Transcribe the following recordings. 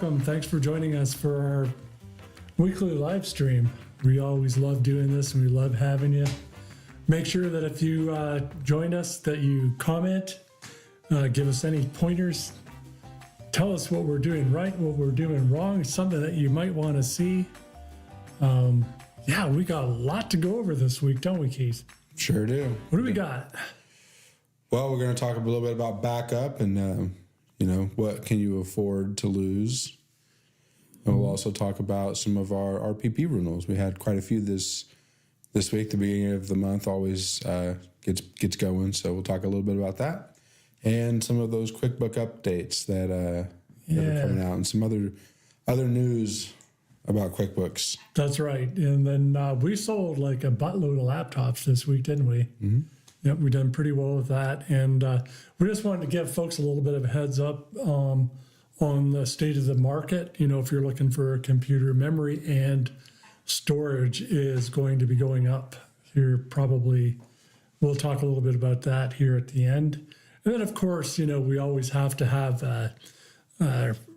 Welcome. Thanks for joining us for our weekly live stream. We always love doing this and we love having you. Make sure that if you join us that you comment, give us any pointers, tell us what we're doing right, what we're doing wrong, something that you might want to see. We got a lot to go over this week, don't we, Keith? Sure do. What do we got? Well, we're going to talk a little bit about backup and, what can you afford to lose. And we'll also talk about some of our RPP renewals. We had quite a few this week. The beginning of the month always gets going, so we'll talk a little bit about that. And some of those QuickBook updates that are coming out and some other news about QuickBooks. That's right. And then we sold like a buttload of laptops this week, didn't we? Mm-hmm. Yep, we've done pretty well with that. And we just wanted to give folks a little bit of a heads up on the state of the market. You know, if you're looking for a computer, memory and storage is going to be going up here probably. We'll talk a little bit about that here at the end. And then, of course, we always have to have a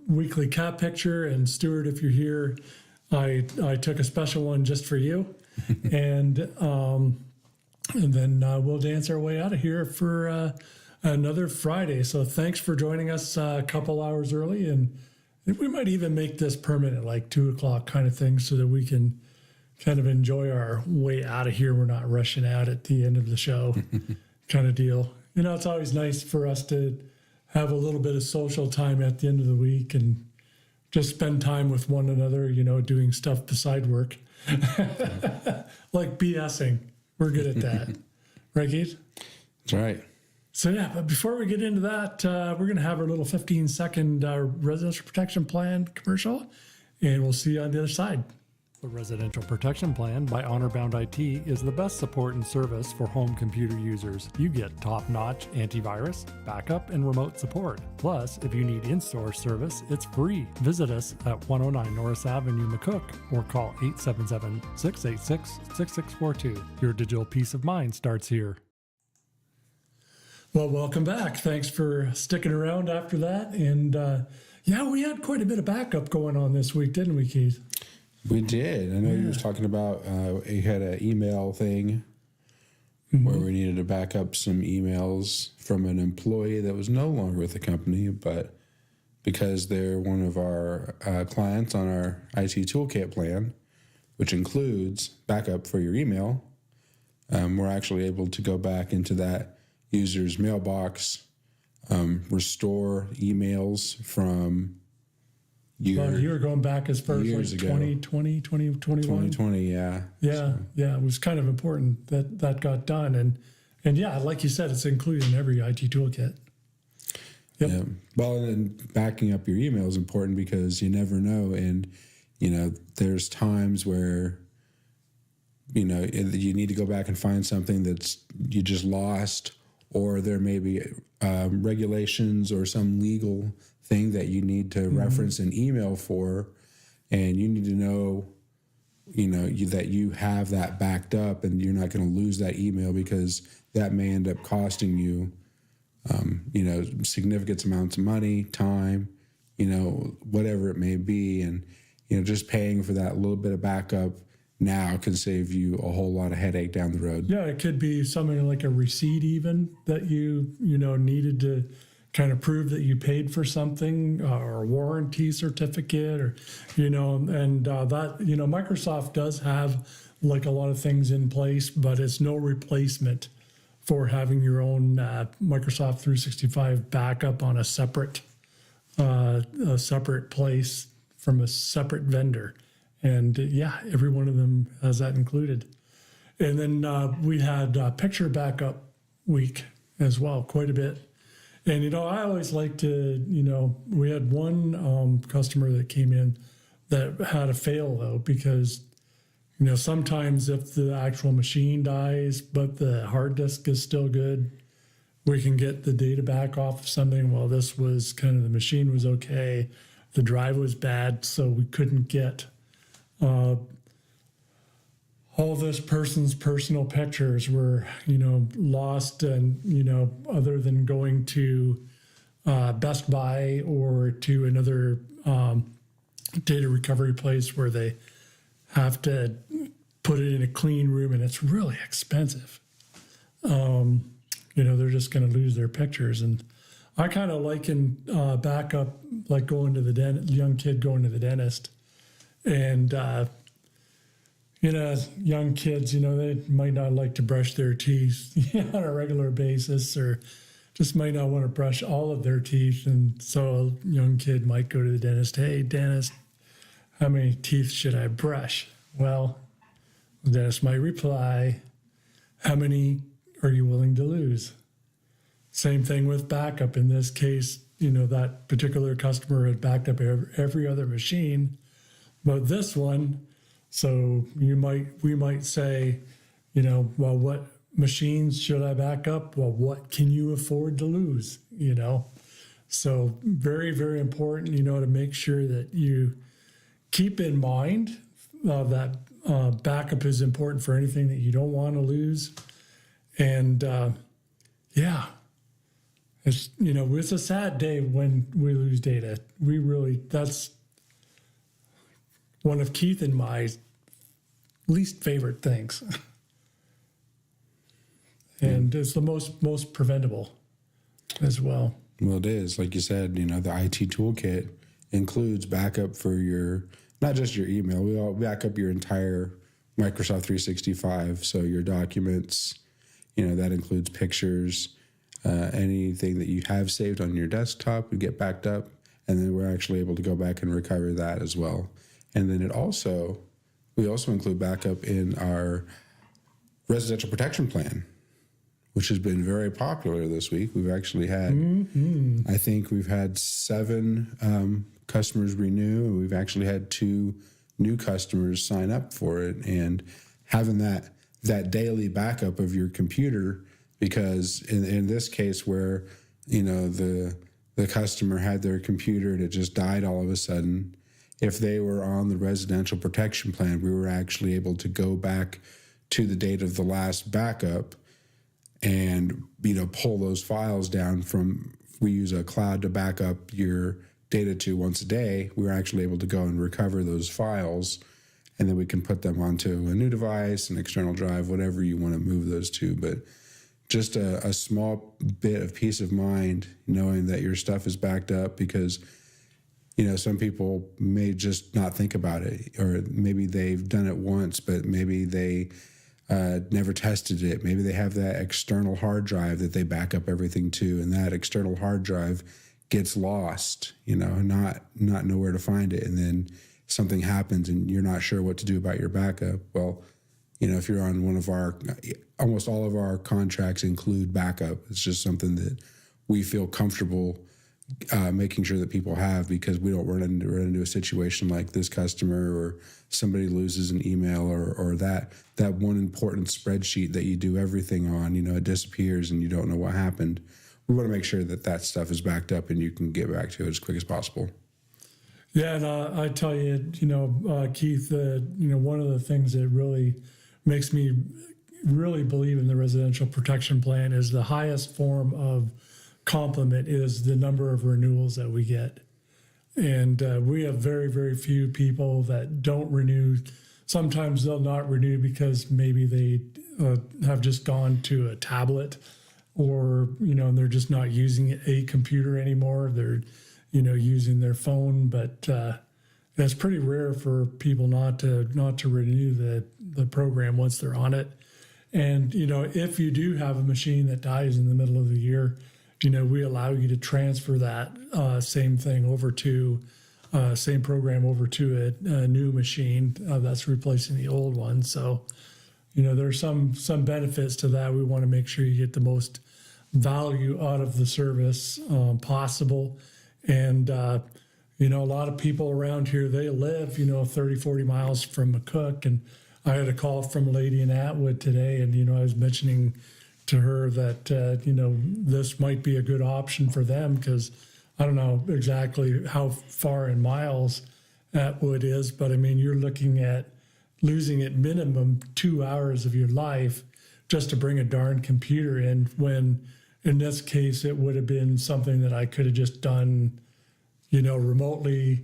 weekly cat picture. And Stuart, if you're here, I took a special one just for you. And then we'll dance our way out of here for another Friday. So thanks for joining us a couple hours early. And we might even make this permanent, like 2 o'clock kind of thing, so that we can kind of enjoy our way out of here. We're not rushing out at the end of the show kind of deal. It's always nice for us to have a little bit of social time at the end of the week and just spend time with one another, doing stuff beside work, like BSing. We're good at that. Right, Keith? That's right. So, but before we get into that, we're going to have our little 15-second residential protection plan commercial, and we'll see you on the other side. The Residential Protection Plan by HonorBound IT is the best support and service for home computer users. You get top-notch antivirus, backup, and remote support. Plus, if you need in-store service, it's free. Visit us at 109 Norris Avenue, McCook, or call 877-686-6642. Your digital peace of mind starts here. Well, welcome back. Thanks for sticking around after that. And we had quite a bit of backup going on this week, didn't we, Keith? We did. I know you was talking about you had an email thing where we needed to back up some emails from an employee that was no longer with the company, but because they're one of our clients on our IT Toolkit plan, which includes backup for your email, we're actually able to go back into that user's mailbox, restore emails from you were going back as far as like 2020, 2021? 2020, yeah. Yeah, it was kind of important that got done. And like you said, it's included in every IT toolkit. Yep. Yeah. Well, and backing up your email is important because you never know. And, there's times where, you need to go back and find something that's you just lost, or there may be regulations or some legal thing that you need to reference an email for, and you need to know, that you have that backed up and you're not going to lose that email because that may end up costing you, significant amounts of money, time, whatever it may be. And, just paying for that little bit of backup now can save you a whole lot of headache down the road. Yeah, it could be something like a receipt even that you needed to kind of prove that you paid for something, or a warranty certificate, or, Microsoft does have like a lot of things in place, but it's no replacement for having your own Microsoft 365 backup on a separate place from a separate vendor. And every one of them has that included. And then we had picture backup week as well, quite a bit. And, I always like to, we had one customer that came in that had a fail, though, because, sometimes if the actual machine dies, but the hard disk is still good, we can get the data back off of something. Well, this was kind of, the machine was okay. The drive was bad, so we couldn't get all this person's personal pictures were, lost. And, other than going to Best Buy or to another data recovery place where they have to put it in a clean room, and it's really expensive. They're just going to lose their pictures. And I kind of liken backup like going to the young kid going to the dentist. And, young kids, they might not like to brush their teeth on a regular basis, or just might not want to brush all of their teeth. And so a young kid might go to the dentist, hey, dentist, how many teeth should I brush? Well, the dentist might reply, how many are you willing to lose? Same thing with backup. In this case, that particular customer had backed up every other machine, but this one, so we might say, well, what machines should I back up? Well, what can you afford to lose? So very, very important, to make sure that you keep in mind that backup is important for anything that you don't want to lose. And it's a sad day when we lose data. That's one of Keith and my least favorite things. And it's the most preventable as well. Well, it is. Like you said, the IT toolkit includes backup for not just your email. We all back up your entire Microsoft 365. So your documents, that includes pictures, anything that you have saved on your desktop would get backed up. And then we're actually able to go back and recover that as well. And then we also include backup in our residential protection plan, which has been very popular this week. We've actually had, I think we've had 7 customers renew, and we've actually had 2 new customers sign up for it. And having that daily backup of your computer, because in this case where, the customer had their computer and it just died all of a sudden, if they were on the residential protection plan, we were actually able to go back to the date of the last backup and, pull those files down we use a cloud to back up your data to once a day. We were actually able to go and recover those files, and then we can put them onto a new device, an external drive, whatever you want to move those to. But just a small bit of peace of mind knowing that your stuff is backed up, because some people may just not think about it, or maybe they've done it once, but maybe they never tested it. Maybe they have that external hard drive that they back up everything to, and that external hard drive gets lost, not know where to find it. And then something happens and you're not sure what to do about your backup. Well, if you're on almost all of our contracts include backup. It's just something that we feel comfortable making sure that people have, because we don't run into a situation like this customer, or somebody loses an email, or that one important spreadsheet that you do everything on, it disappears and you don't know what happened. We want to make sure that stuff is backed up and you can get back to it as quick as possible. Yeah, and I tell you, Keith, one of the things that really makes me really believe in the residential protection plan is the highest form of compliment is the number of renewals that we get. And we have very, very few people that don't renew. Sometimes they'll not renew because maybe they have just gone to a tablet, or, they're just not using a computer anymore. They're, using their phone, but it's pretty rare for people not to renew the program once they're on it. And, if you do have a machine that dies in the middle of the year, we allow you to transfer that same program over to a new machine that's replacing the old one. So, there's some benefits to that. We want to make sure you get the most value out of the service possible. And, a lot of people around here, they live, 30, 40 miles from McCook. And I had a call from a lady in Atwood today, and, I was mentioning to her that, this might be a good option for them, because I don't know exactly how far in miles Atwood is, but I mean, you're looking at losing at minimum 2 hours of your life just to bring a darn computer in, when in this case, it would have been something that I could have just done, remotely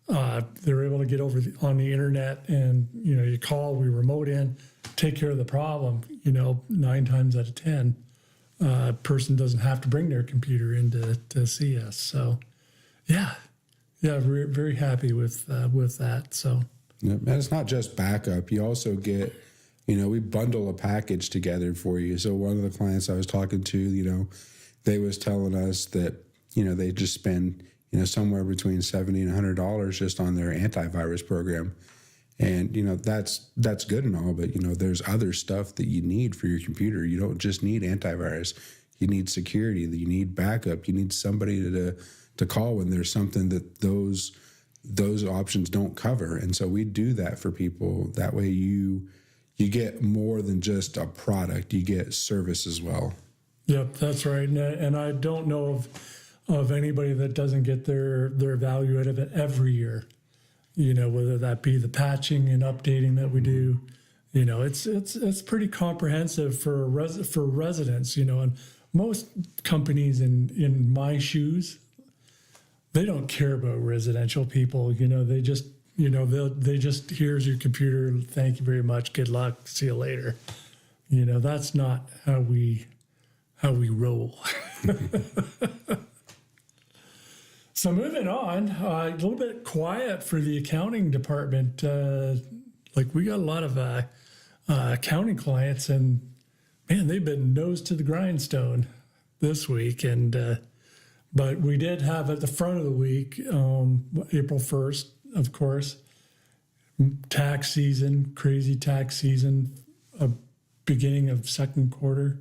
They're able to get over on the internet, and you call, we remote in, take care of the problem. 9 times out of 10, person doesn't have to bring their computer in to see us. So, yeah, we're very happy with that. So, and it's not just backup. You also get, we bundle a package together for you. So one of the clients I was talking to, they was telling us that, they just spend, somewhere between $70 and $100 just on their antivirus program. And, that's good and all, but, there's other stuff that you need for your computer. You don't just need antivirus. You need security, you need backup. You need somebody to call when there's something that those options don't cover. And so we do that for people. That way you get more than just a product. You get service as well. Yep, that's right. And I don't know of anybody that doesn't get their value out of it every year. Whether that be the patching and updating that we do. It's pretty comprehensive for residents. And most companies in my shoes, they don't care about residential people. They just they just, here's your computer, thank you very much, good luck, see you later. That's not how we roll. So moving on, a little bit quiet for the accounting department. We got a lot of accounting clients, and man, they've been nose to the grindstone this week. And but we did have at the front of the week, April 1st, of course, tax season, crazy tax season, beginning of second quarter.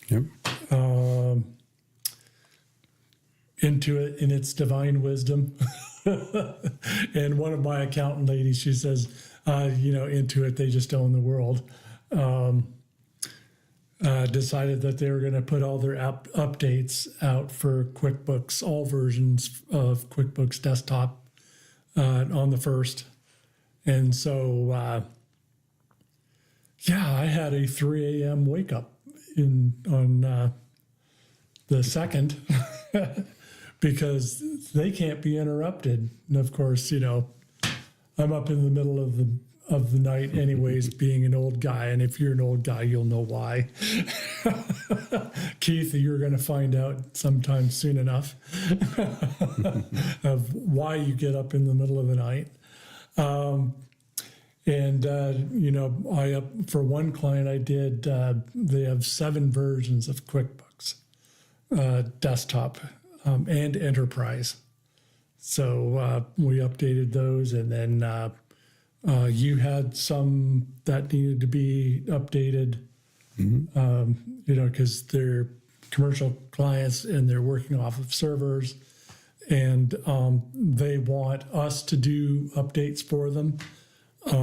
Yep. Into it in its divine wisdom. And one of my accountant ladies, she says, Intuit, they just own the world. Decided that they were going to put all their updates out for QuickBooks, all versions of QuickBooks Desktop on the 1st. And so, I had a 3 a.m. wake up on the 2nd because they can't be interrupted. And of course, I'm up in the middle of the night anyways, being an old guy. And if you're an old guy, you'll know why. Keith, you're going to find out sometime soon enough of why you get up in the middle of the night. For one client I did, they have 7 versions of QuickBooks Desktop and Enterprise. So we updated those, and then you had some that needed to be updated, because they're commercial clients and they're working off of servers, and they want us to do updates for them. But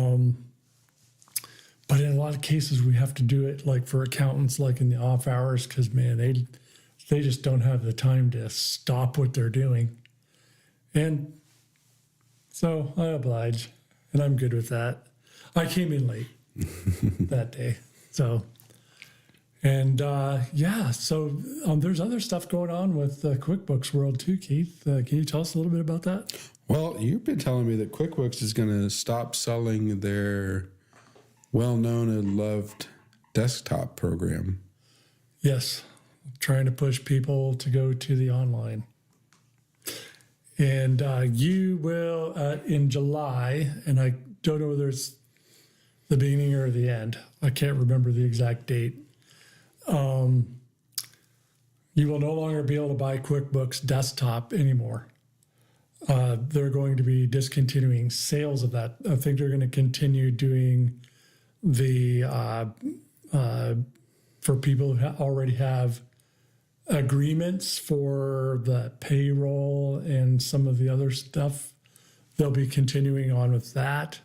in a lot of cases, we have to do it like for accountants, like in the off hours, because man, they just don't have the time to stop what they're doing. And so I oblige, and I'm good with that. I came in late that day. So, and there's other stuff going on with the QuickBooks world too, Keith. Can you tell us a little bit about that? Well, you've been telling me that QuickBooks is going to stop selling their well-known and loved desktop program. Yes, trying to push people to go to the online. And you will, in July, and I don't know whether it's the beginning or the end. I can't remember the exact date. You will no longer be able to buy QuickBooks Desktop anymore. They're going to be discontinuing sales of that. I think they're going to continue doing the for people who already have agreements for the payroll and some of the other stuff. They'll be continuing on with that,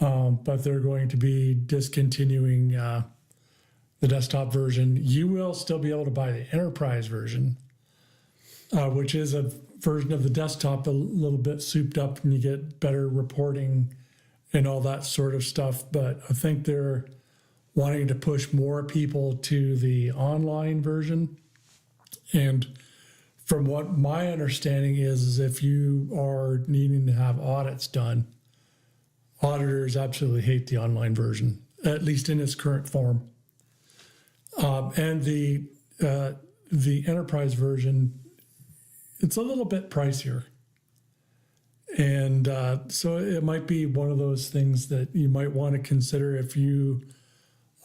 but they're going to be discontinuing the desktop version. You will still be able to buy the enterprise version, which is a version of the desktop a little bit souped up, and you get better reporting and all that sort of stuff. But I think they're wanting to push more people to the online version. And from what my understanding is if you are needing to have audits done, auditors absolutely hate the online version, at least in its current form. And the enterprise version, it's a little bit pricier. And so it might be one of those things that you might want to consider if you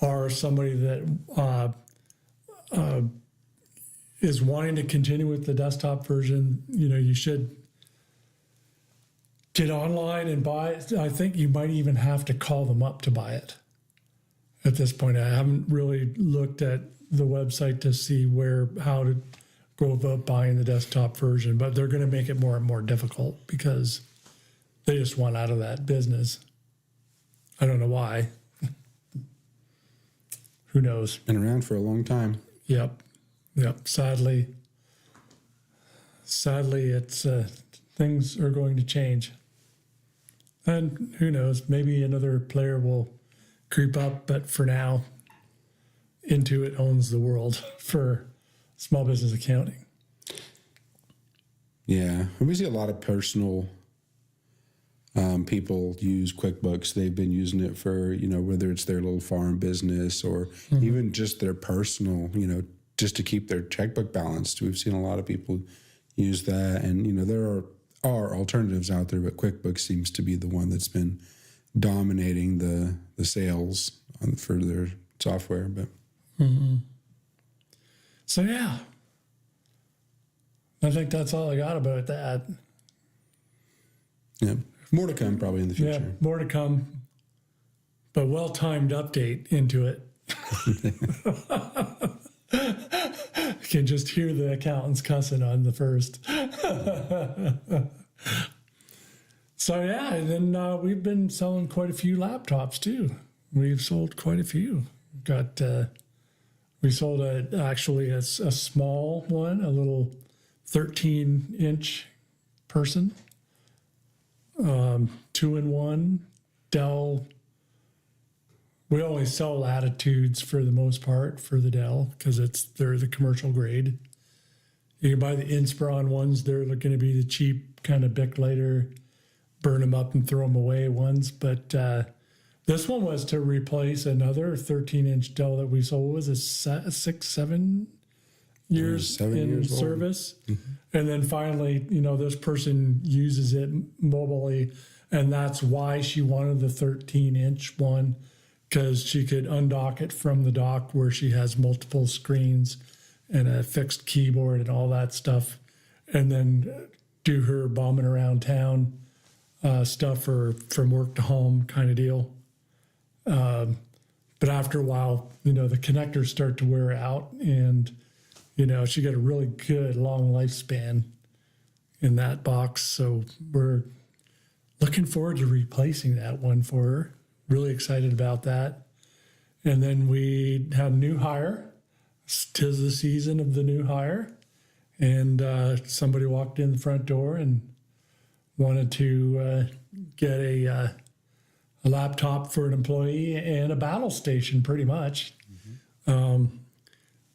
are somebody that is wanting to continue with the desktop version. You should get online and buy it. I think you might even have to call them up to buy it. At this point, I haven't really looked at the website to see how to go about buying the desktop version, but they're going to make it more and more difficult because they just want out of that business. I don't know why. Who knows? Been around for a long time. Yep. Sadly, it's things are going to change, and who knows? Maybe another player will creep up. But for now, Intuit owns the world for small business accounting. Yeah, and we see a lot of personal people use QuickBooks. They've been using it for, whether it's their little farm business or even just their personal, just to keep their checkbook balanced. We've seen a lot of people use that. And, there are alternatives out there, but QuickBooks seems to be the one that's been dominating the sales for their software. But So, yeah, I think that's all I got about that. Yeah, more to come probably in the future. Yeah, more to come, but well-timed update into it. I can just hear the accountants cussing on the first. So, yeah, and then we've been selling quite a few laptops, too. We've sold quite a few. We sold actually a small one, a little 13-inch person, 2-in-1 Dell. We always sell Latitudes for the most part for the Dell because they're the commercial grade. You can buy the Inspiron ones. They're going to be the cheap kind of Bic lighter, burn them up and throw them away ones. But this one was to replace another 13-inch Dell that we sold. Was it 6-7 years in service? And then finally, this person uses it mobily, and that's why she wanted the 13-inch one, because she could undock it from the dock where she has multiple screens and a fixed keyboard and all that stuff, and then do her bombing around town stuff or from work to home kind of deal. But after a while, the connectors start to wear out, and, she got a really good long lifespan in that box. So we're looking forward to replacing that one for her. Really excited about that. And then we had a new hire. 'Tis the season of the new hire. And somebody walked in the front door and wanted to get a laptop for an employee and a battle station, pretty much.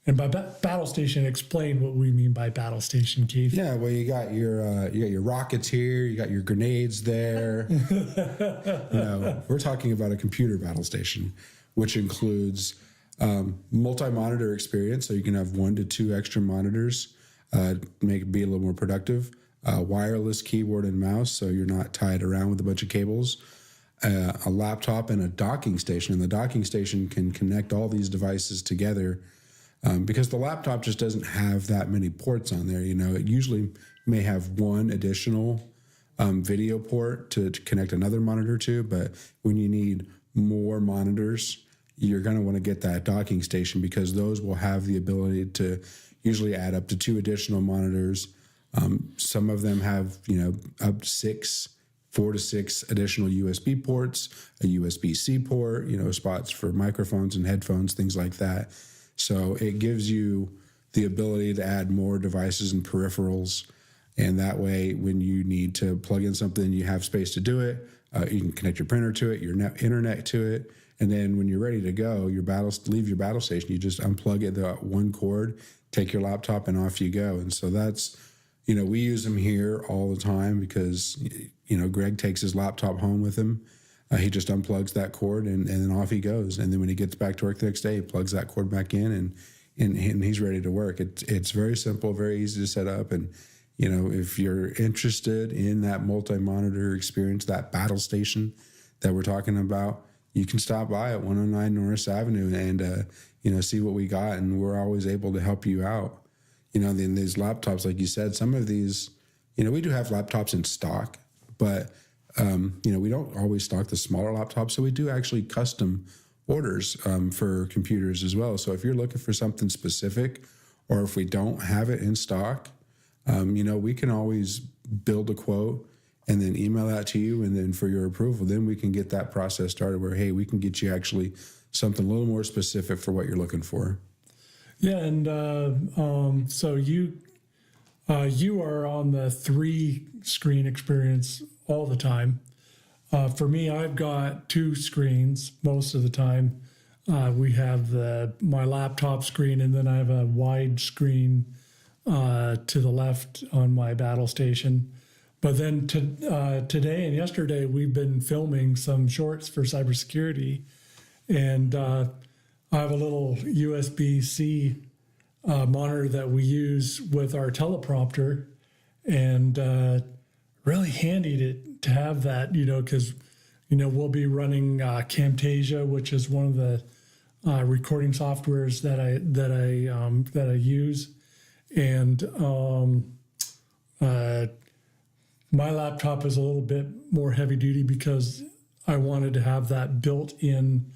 And by battle station, explain what we mean by battle station, Keith. Yeah, well, you got your rockets here, you got your grenades there. We're talking about a computer battle station, which includes multi-monitor experience, so you can have 1 to 2 extra monitors, make it be a little more productive. Wireless keyboard and mouse, so you're not tied around with a bunch of cables. A laptop and a docking station, and the docking station can connect all these devices together. Because the laptop just doesn't have that many ports on there. It usually may have one additional video port to connect another monitor to, but when you need more monitors, you're going to want to get that docking station because those will have the ability to usually add up to 2 additional monitors. Some of them have, up to 4 to 6 additional USB ports, a USB-C port, spots for microphones and headphones, things like that. So it gives you the ability to add more devices and peripherals. And that way, when you need to plug in something, you have space to do it. You can connect your printer to it, your internet to it. And then when you're ready to go, leave your battle station, you just unplug it, the one cord, take your laptop and off you go. And so that's, we use them here all the time because, Greg takes his laptop home with him. He just unplugs that cord and then off he goes. And then when he gets back to work the next day, he plugs that cord back in and he's ready to work. It's very simple, very easy to set up. And, if you're interested in that multi-monitor experience, that battle station that we're talking about, you can stop by at 109 Norris Avenue and, see what we got. And we're always able to help you out. Then these laptops, like you said, some of these, we do have laptops in stock, but, we don't always stock the smaller laptops. So we do actually custom orders for computers as well. So if you're looking for something specific, or if we don't have it in stock, we can always build a quote and then email that to you. And then for your approval, then we can get that process started where, hey, we can get you actually something a little more specific for what you're looking for. Yeah. And so you are on the 3-screen experience all the time. For me, I've got 2 screens most of the time. We have my laptop screen, and then I have a wide screen to the left on my battle station. But then today and yesterday, we've been filming some shorts for cybersecurity, and I have a little USB-C monitor that we use with our teleprompter, and really handy to have that, because we'll be running Camtasia, which is one of the recording softwares that I use, and my laptop is a little bit more heavy duty because I wanted to have that built-in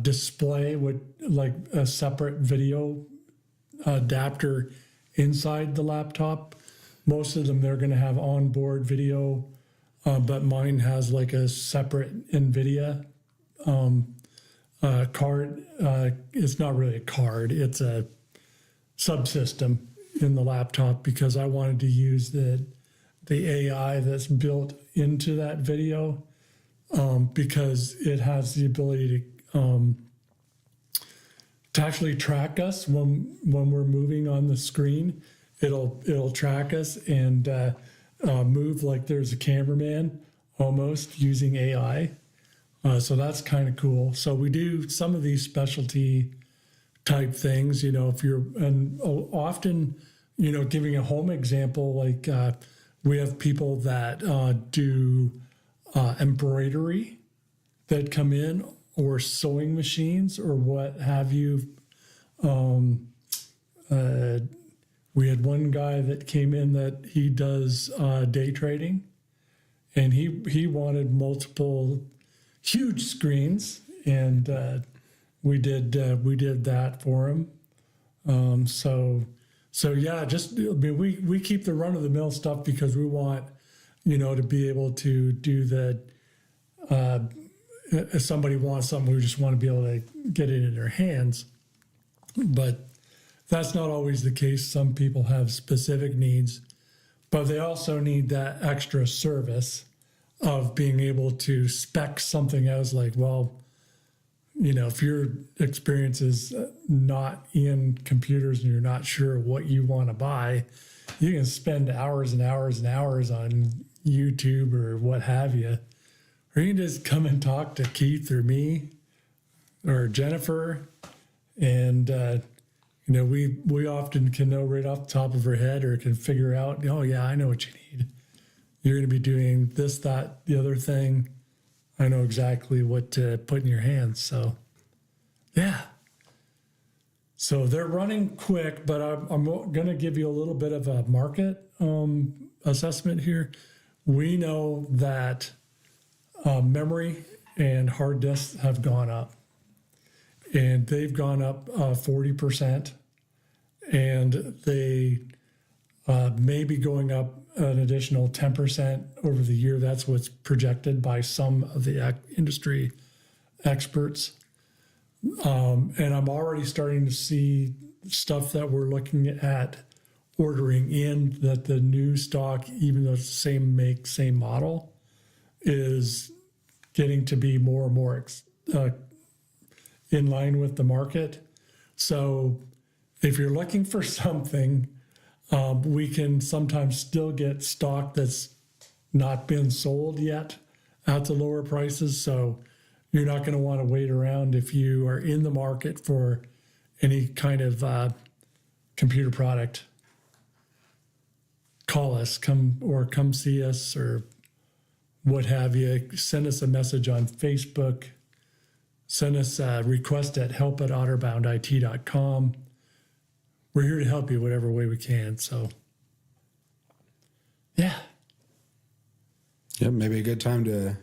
display with like a separate video adapter inside the laptop. Most of them, they're going to have onboard video, but mine has like a separate NVIDIA card. It's not really a card. It's a subsystem in the laptop because I wanted to use the AI that's built into that video because it has the ability to actually track us when we're moving on the screen. It'll track us and move like there's a cameraman almost using AI. So that's kind of cool. So we do some of these specialty type things, if you're, and often, giving a home example, like we have people that do embroidery that come in, or sewing machines or what have you. We had one guy that came in that he does day trading, and he wanted multiple huge screens, and we did that for him. So yeah, we keep the run of the mill stuff because we want to be able to do the if somebody wants something, we just want to be able to get it in their hands. But that's not always the case. Some people have specific needs, but they also need that extra service of being able to spec something as like, well, if your experience is not in computers and you're not sure what you want to buy, you can spend hours and hours and hours on YouTube or what have you. Or you can just come and talk to Keith or me or Jennifer, and we often can know right off the top of our head, or can figure out, oh yeah, I know what you need. You're going to be doing this, that, the other thing. I know exactly what to put in your hands. So, yeah. So they're running quick, but I'm going to give you a little bit of a market assessment here. We know that memory and hard disks have gone up, and they've gone up 40%, and they may be going up an additional 10% over the year. That's what's projected by some of the industry experts. And I'm already starting to see stuff that we're looking at ordering in, that the new stock, even though it's the same make, same model, is getting to be more and more in line with the market. So if you're looking for something, we can sometimes still get stock that's not been sold yet at the lower prices. So you're not going to want to wait around if you are in the market for any kind of computer product. Call us, come see us, or what have you. Send us a message on Facebook. Send us a request at help@otterboundit.com. We're here to help you whatever way we can. So, yeah. Yeah, maybe a good time to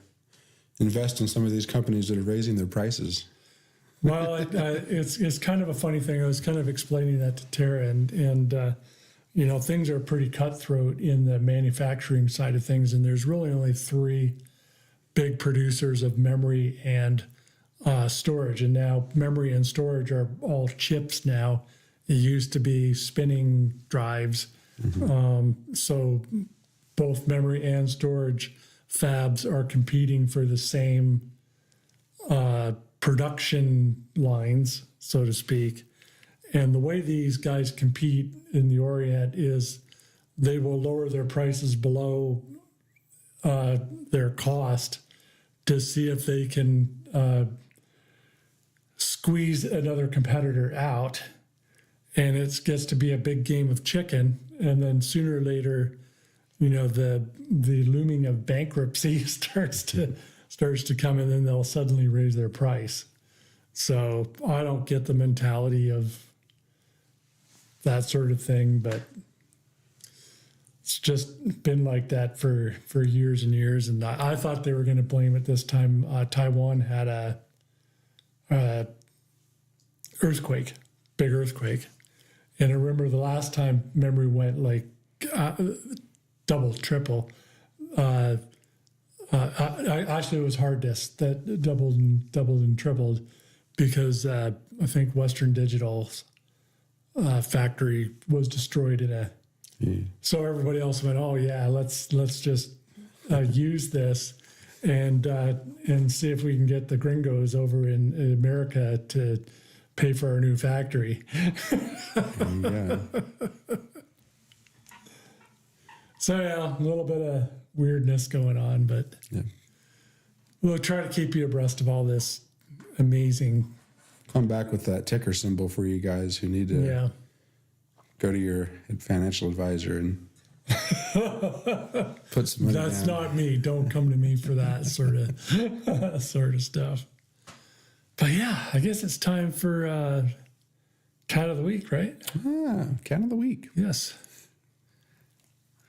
invest in some of these companies that are raising their prices. Well, it's kind of a funny thing. I was kind of explaining that to Tara, and things are pretty cutthroat in the manufacturing side of things, and there's really only three big producers of memory and storage, and now memory and storage are all chips now. It used to be spinning drives. So both memory and storage fabs are competing for the same production lines, so to speak. And the way these guys compete in the Orient is they will lower their prices below their cost to see if they can squeeze another competitor out. And it gets to be a big game of chicken. And then sooner or later, the looming of bankruptcy starts to come, and then they'll suddenly raise their price. So I don't get the mentality of that sort of thing, but it's just been like that for years and years. And I thought they were going to blame it this time. Taiwan had a big earthquake. And I remember the last time memory went like double, triple. Actually, it was hard disk that doubled and tripled, because I think Western Digital's factory was destroyed in a. So everybody else went, oh yeah, let's just use this and see if we can get the gringos over in America to pay for our new factory. Yeah. So yeah, a little bit of weirdness going on, but we'll try to keep you abreast of all this amazing. Come back with that ticker symbol for you guys who need to go to your financial advisor and put some money That's down. not me. Don't come to me for that sort of stuff. But yeah, I guess it's time for Cat of the Week, right? Cat of the Week. Yes.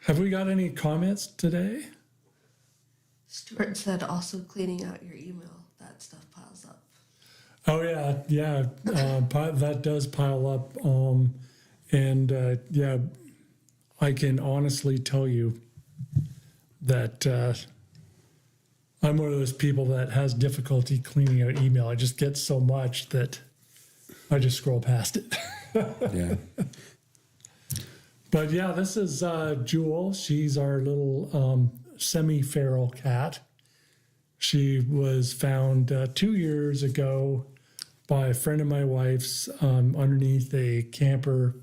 Have we got any comments today? Stuart said also cleaning out your email. That stuff piles up. Oh yeah. That does pile up. I can honestly tell you that I'm one of those people that has difficulty cleaning out email. I just get so much that I just scroll past it. Yeah. But yeah, this is Jewel. She's our little semi-feral cat. She was found 2 years ago by a friend of my wife's underneath a camper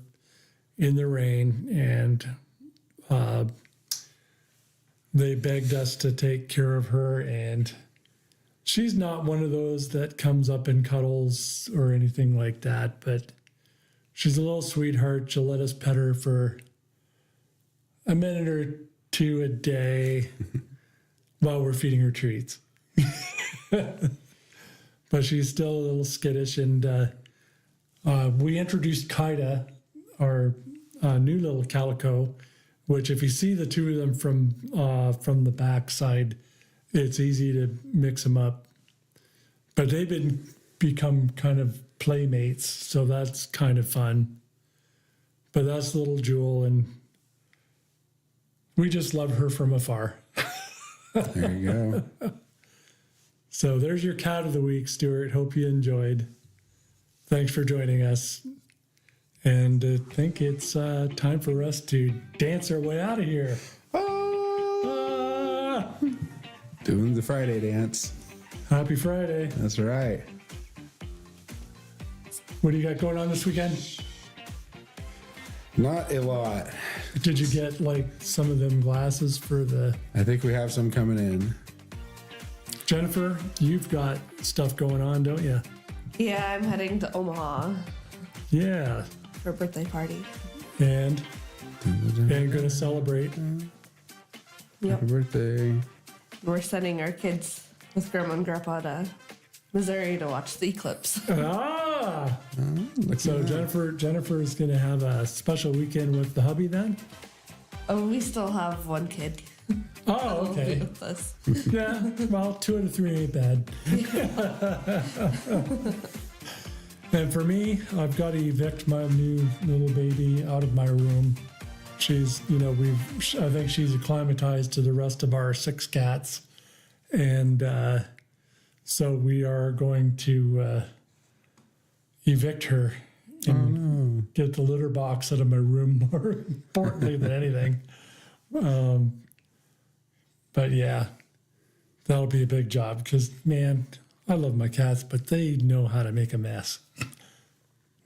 in the rain, and they begged us to take care of her. And she's not one of those that comes up and cuddles or anything like that, but she's a little sweetheart. She'll let us pet her for a minute or two a day while we're feeding her treats. But she's still a little skittish. And we introduced Kaida, our new little calico, which if you see the two of them from the back side, it's easy to mix them up. But they've become kind of playmates, so that's kind of fun. But that's little Jewel, and we just love her from afar. There you go. So there's your Cat of the Week, Stuart. Hope you enjoyed. Thanks for joining us. And I think it's time for us to dance our way out of here. Doing the Friday dance. Happy Friday. That's right. What do you got going on this weekend? Not a lot. Did you get like some of them glasses for the I think we have some coming in. Jennifer? You've got stuff going on, don't you? Yeah, I'm heading to Omaha Yeah, for a birthday party. and gonna celebrate. Yep. Happy birthday. We're sending our kids with Grandma and Grandpa to Missouri to watch the eclipse. Ah, Look so at that. Jennifer's gonna have a special weekend with the hubby then. Oh, we still have one kid. Oh, okay. With us. Yeah, well, 2 out of 3 ain't bad. And for me, I've got to evict my new little baby out of my room. She's, I think she's acclimatized to the rest of our 6 cats. And so we are going to evict her and get the litter box out of my room more importantly than anything. But yeah, that'll be a big job because, man, I love my cats, but they know how to make a mess.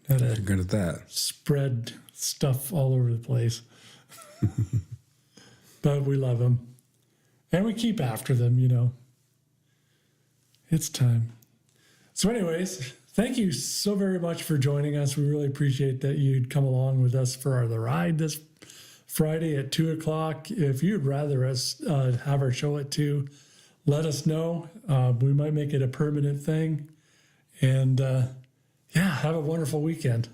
How You're to good at that. spread stuff all over the place. But we love them. And we keep after them. It's time. So anyways, thank you so very much for joining us. We really appreciate that you'd come along with us for the ride this Friday at 2 o'clock. If you'd rather us have our show at 2, let us know. We might make it a permanent thing. And yeah, have a wonderful weekend.